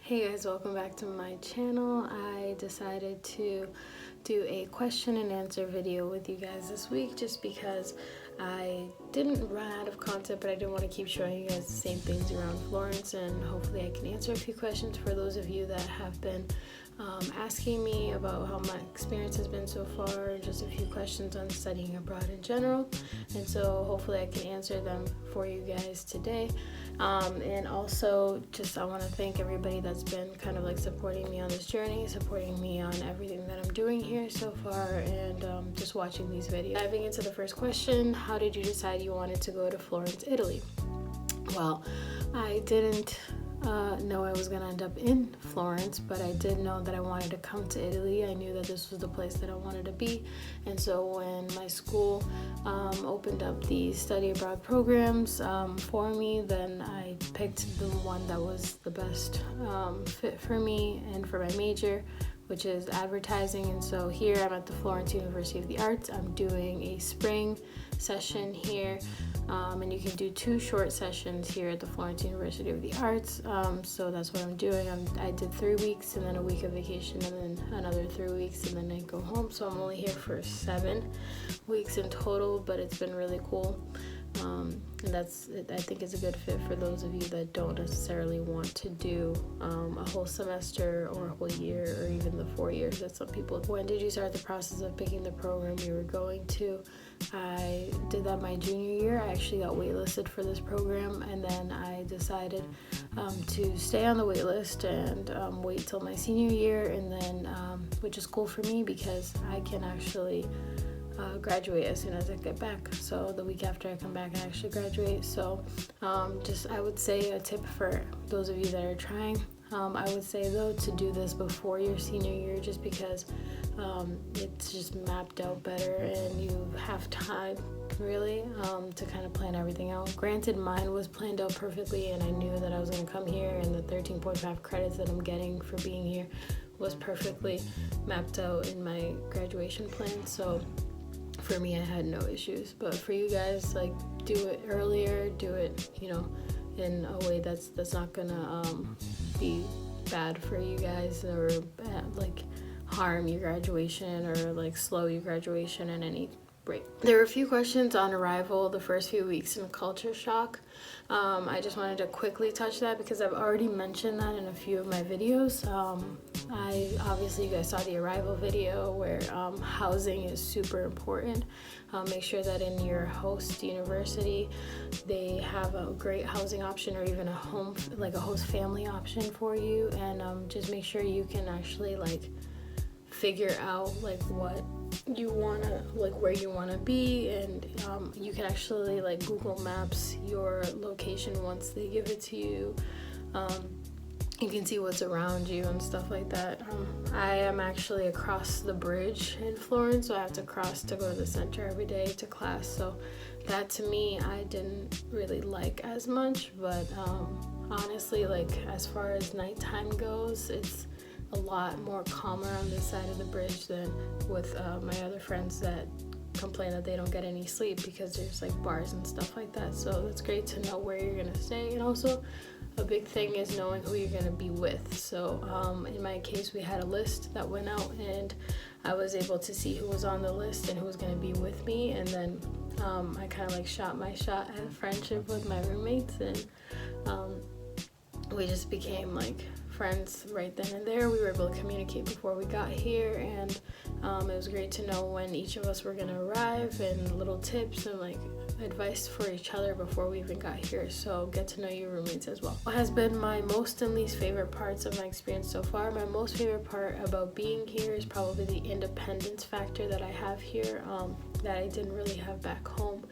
Hey guys, welcome back to my channel. I decided to do a question and answer video with you guys this week just because I didn't run out of content, but I didn't want to keep showing you guys the same things around Florence, and hopefully I can answer a few questions for those of you that have been asking me about how my experience has been so far, and just a few questions on studying abroad in general. And so hopefully I can answer them for you guys today. And also I want to thank everybody that's been kind of like supporting me on this journey, supporting me on everything that I'm doing here so far, and just watching these videos. Diving into the first question, how did you decide you wanted to go to Florence, Italy? Well, I didn't know I was going to end up in Florence, but I did know that I wanted to come to Italy. I knew that this was the place that I wanted to be, and so when my school opened up the study abroad programs for me, then I picked the one that was the best fit for me and for my major, which is advertising. And so here I'm at the Florence University of the Arts. I'm doing a spring session here, and you can do 2 short sessions here at the Florence University of the Arts. So that's what I'm doing. I did 3 weeks and then a week of vacation and then another 3 weeks and then I go home. So I'm only here for 7 weeks in total, but it's been really cool. And I think it's a good fit for those of you that don't necessarily want to do a whole semester or a whole year or even the 4 years that some people. When did you start the process of picking the program you were going to? I did that my junior year. I actually got waitlisted for this program, and then I decided to stay on the waitlist and wait till my senior year, and then which is cool for me because I can actually graduate as soon as I get back. So the week after I come back, I actually graduate. So I would say a tip for those of you that are trying, I would say though to do this before your senior year, just because it's just mapped out better and you have time really to kind of plan everything out. Granted, mine was planned out perfectly, and I knew that I was going to come here, and the 13.5 credits that I'm getting for being here was perfectly mapped out in my graduation plan. So for me, I had no issues. But for you guys, like, do it earlier, do it, in a way that's not gonna be bad for you guys, or harm your graduation, or like slow your graduation in any break. There were a few questions on arrival, the first few weeks in culture shock. I just wanted to quickly touch that because I've already mentioned that in a few of my videos. Obviously you guys saw the arrival video where housing is super important. Make sure that in your host university they have a great housing option, or even a host family option for you, and just make sure you can actually figure out what you wanna, where you wanna be, and you can actually Google Maps your location once they give it to you. You can see what's around you and stuff like that. I am actually across the bridge in Florence, so I have to cross to go to the center every day to class. So that to me, I didn't really like as much, but honestly, as far as nighttime goes, it's a lot more calmer on this side of the bridge than with my other friends that complain that they don't get any sleep because there's bars and stuff like that. So it's great to know where you're gonna stay, and also a big thing is knowing who you're gonna be with. So in my case, we had a list that went out, and I was able to see who was on the list and who was gonna be with me, and then I kind of shot my shot at a friendship with my roommates, and we just became friends right then and there. We were able to communicate before we got here, and it was great to know when each of us were gonna arrive, and little tips and advice for each other before we even got here. So get to know your roommates as well. What has been my most and least favorite parts of my experience so far? My most favorite part about being here is probably the independence factor that I have here, that I didn't really have back home.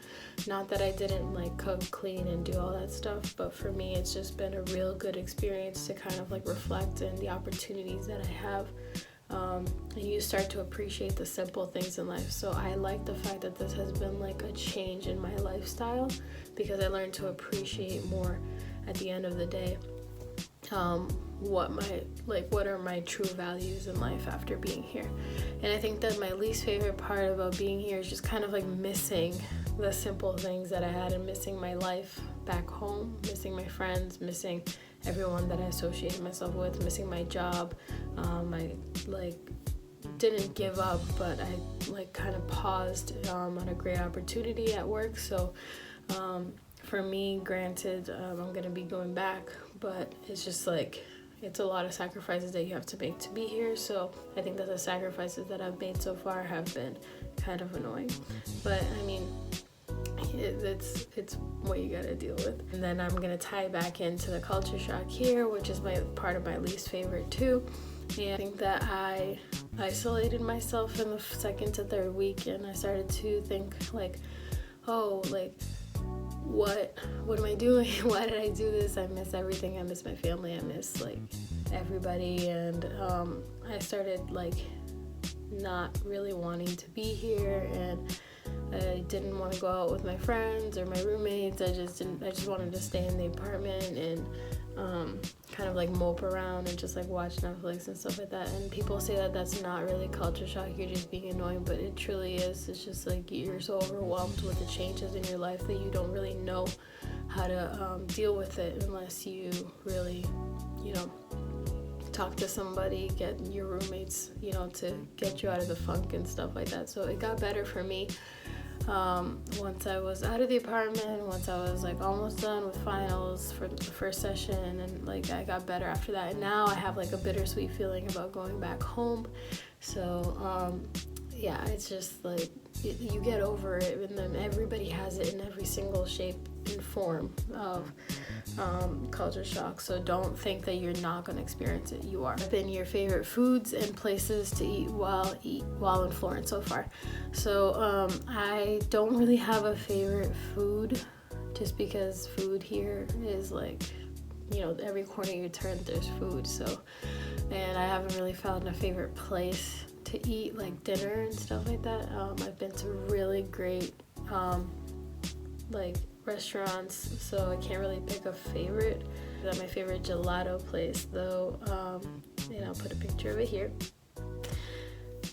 Not that I didn't cook, clean, and do all that stuff, but for me it's just been a real good experience to kind of reflect on the opportunities that I have. And you start to appreciate the simple things in life. So I like the fact that this has been a change in my lifestyle, because I learned to appreciate more at the end of the day what are my true values in life after being here. And I think that my least favorite part about being here is just kind of missing the simple things that I had, and missing my life back home, missing my friends, missing everyone that I associated myself with, missing my job. I like didn't give up, but I like kind of paused on a great opportunity at work. So for me, granted, I'm gonna be going back, but it's just like it's a lot of sacrifices that you have to make to be here. So I think that the sacrifices that I've made so far have been kind of annoying, but I mean, it's what you gotta deal with. And then I'm gonna tie back into the culture shock here, which is my part of my least favorite too. And I think that I isolated myself in the second to third week, and I started to think like, oh, like what am I doing? Why did I do this? I miss everything. I miss my family. I miss like everybody. And I started like not really wanting to be here, and I didn't want to go out with my friends or my roommates. I just wanted to stay in the apartment and kind of like mope around and just like watch Netflix and stuff like that. And people say that that's not really culture shock, you're just being annoying, but it truly is. It's just like you're so overwhelmed with the changes in your life that you don't really know how to deal with it unless you really, you know, talk to somebody, get your roommates, you know, to get you out of the funk and stuff like that. So it got better for me once I was out of the apartment, once I was like almost done with finals for the first session, and like I got better after that. And now I have like a bittersweet feeling about going back home. So yeah, it's just like you get over it, and then everybody has it in every single shape and form of culture shock. So don't think that you're not going to experience it. You are. Then your favorite foods and places to eat while in Florence so far. So I don't really have a favorite food, just because food here is like, you know, every corner you turn there's food. So, and I haven't really found a favorite place to eat like dinner and stuff like that. I've been to really great like restaurants, so I can't really pick a favorite. My favorite gelato place though, and I'll put a picture of it here.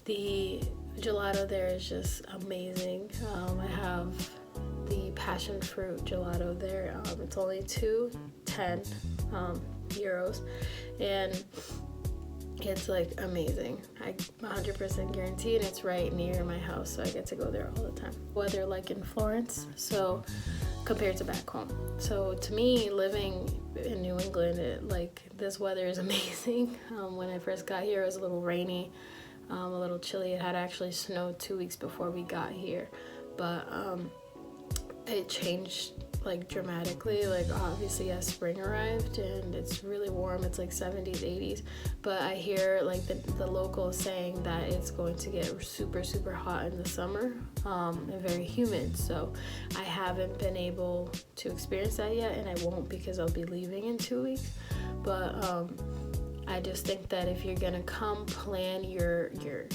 The gelato there is just amazing. I have the passion fruit gelato there. It's only €2.10 euros, and it's like amazing. I 100% guarantee, and it's right near my house, so I get to go there all the time. Weather like in Florence, so compared to back home. So to me, living in New England, this weather is amazing. When I first got here, it was a little rainy, a little chilly. It had actually snowed 2 weeks before we got here, but it changed like dramatically. Like obviously as spring arrived and it's really warm, it's like 70s, 80s, but I hear like the locals saying that it's going to get super hot in the summer, and very humid. So I haven't been able to experience that yet, and I won't because I'll be leaving in 2 weeks. But I just think that if you're gonna come, plan your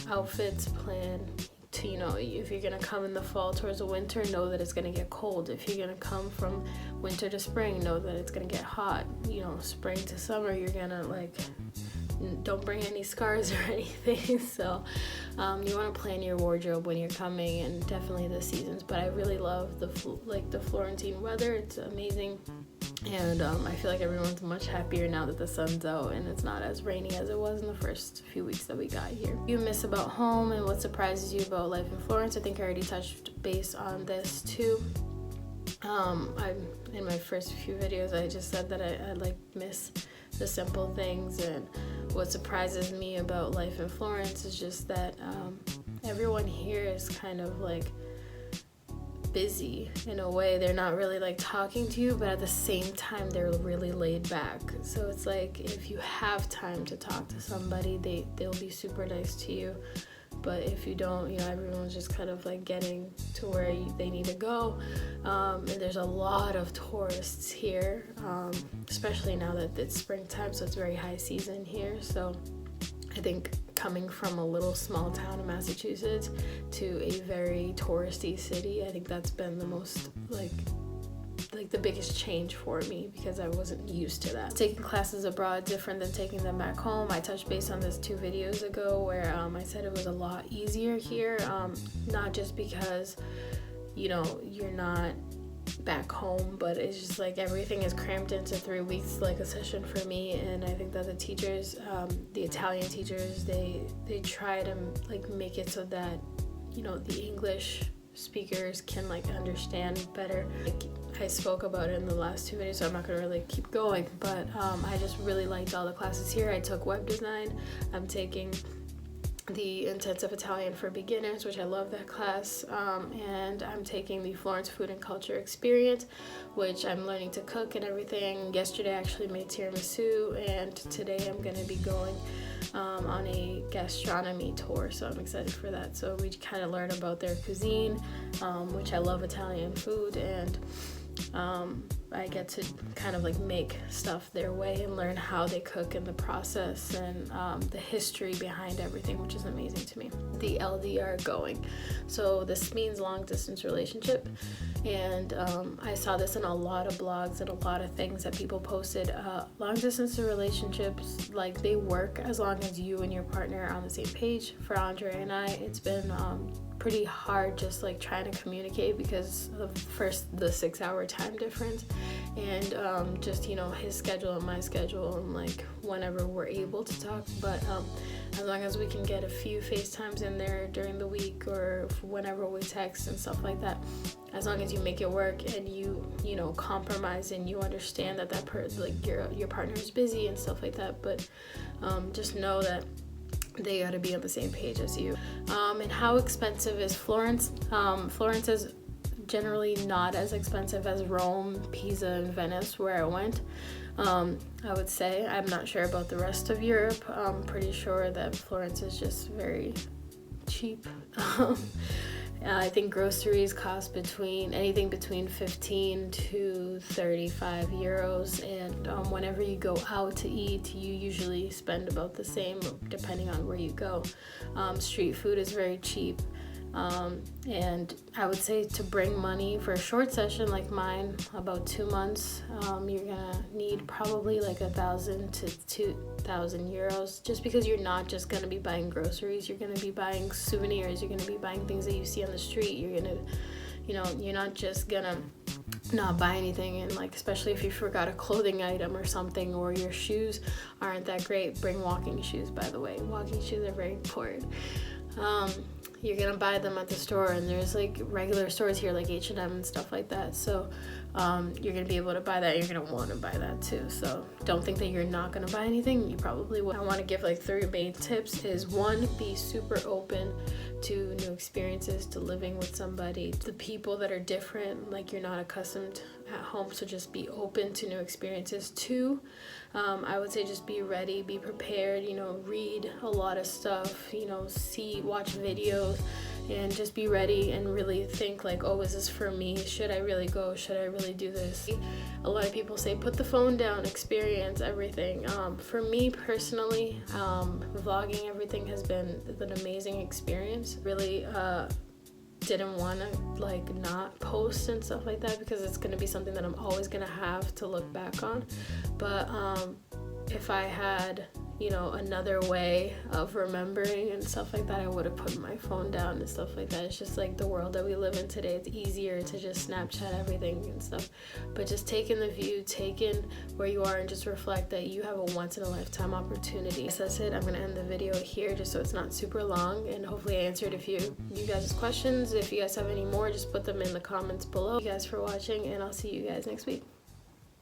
outfits, plan to, you know, if you're gonna come in the fall towards the winter, know that it's gonna get cold. If you're gonna come from winter to spring, know that it's gonna get hot. You know, spring to summer, you're gonna like, don't bring any scarves or anything. So you want to plan your wardrobe when you're coming, and definitely the seasons. But I really love the Florentine weather. It's amazing. And I feel like everyone's much happier now that the sun's out and it's not as rainy as it was in the first few weeks that we got here. You miss about home and what surprises you about life in Florence. I think I already touched base on this too. In my first few videos, I just said that I like miss the simple things, and what surprises me about life in Florence is just that everyone here is kind of like busy in a way. They're not really like talking to you, but at the same time they're really laid back. So it's like if you have time to talk to somebody, they'll be super nice to you. But if you don't, you know, everyone's just kind of like getting to where they need to go. And there's a lot of tourists here, especially now that it's springtime, so it's very high season here. So I think coming from a little small town in Massachusetts to a very touristy city, I think that's been the most like the biggest change for me, because I wasn't used to that. Taking classes abroad different than taking them back home. I touched base on this 2 videos ago where I said it was a lot easier here, not just because, you know, you're not back home, but it's just like everything is crammed into 3 weeks, like a session for me. And I think that the teachers, the Italian teachers, they try to like make it so that, you know, the English speakers can like understand better. Like I spoke about it in the last 2 videos, so I'm not gonna really keep going, but I just really liked all the classes here. I took web design. I'm taking the intensive Italian for beginners, which I love that class, and I'm taking the Florence Food and Culture Experience, which I'm learning to cook and everything. Yesterday I actually made tiramisu, and today I'm gonna be going on a gastronomy tour, so I'm excited for that. So we kind of learn about their cuisine, which I love Italian food, and I get to kind of like make stuff their way and learn how they cook in the process, and the history behind everything, which is amazing to me. The LDR going, so this means long distance relationship, and I saw this in a lot of blogs and a lot of things that people posted. Long distance relationships, like, they work as long as you and your partner are on the same page. For Andre and I, it's been pretty hard just like trying to communicate because of first the 6-hour time difference, and just, you know, his schedule and my schedule, and like whenever we're able to talk. But as long as we can get a few FaceTimes in there during the week, or whenever we text and stuff like that, as long as you make it work and you know, compromise and you understand that like your partner is busy and stuff like that, but just know that they got to be on the same page as you. And how expensive is Florence? Florence is generally not as expensive as Rome, Pisa, and Venice, where I went. I would say. I'm not sure about the rest of Europe. I'm pretty sure that Florence is just very cheap. I think groceries cost anything between 15 to 35 euros, and whenever you go out to eat, you usually spend about the same depending on where you go. Street food is very cheap, and I would say to bring money for a short session like mine, about 2 months, you're gonna need probably like 1,000 to 2,000 euros, just because you're not just gonna be buying groceries, you're gonna be buying souvenirs, you're gonna be buying things that you see on the street. You're gonna, you know, you're not just gonna not buy anything, and like, especially if you forgot a clothing item or something, or your shoes aren't that great, bring walking shoes. By the way, walking shoes are very important. You're gonna buy them at the store, and there's like regular stores here like H&M and stuff like that, so you're gonna be able to buy that. You're gonna want to buy that too, so don't think that you're not gonna buy anything. You probably will. I want to give like 3 main tips. Is 1, be super open to new experiences, to living with somebody, the people that are different, like you're not accustomed at home, so just be open to new experiences. 2, I would say just be ready, be prepared, you know, read a lot of stuff, you know, watch videos, and just be ready and really think like, oh, is this for me? Should I really go? Should I really do this? A lot of people say put the phone down, experience everything. For me personally, vlogging everything has been an amazing experience. Really didn't want to like not post and stuff like that, because it's going to be something that I'm always going to have to look back on. But if I had, you know, another way of remembering and stuff like that, I would have put my phone down and stuff like that. It's just like the world that we live in today. It's easier to just Snapchat everything and stuff, but just take in the view, take in where you are, and just reflect that you have a once-in-a-lifetime opportunity. So that's it. I'm gonna end the video here just so it's not super long, and hopefully I answered a few you guys' questions. If you guys have any more, just put them in the comments below. Thank you guys for watching, and I'll see you guys next week.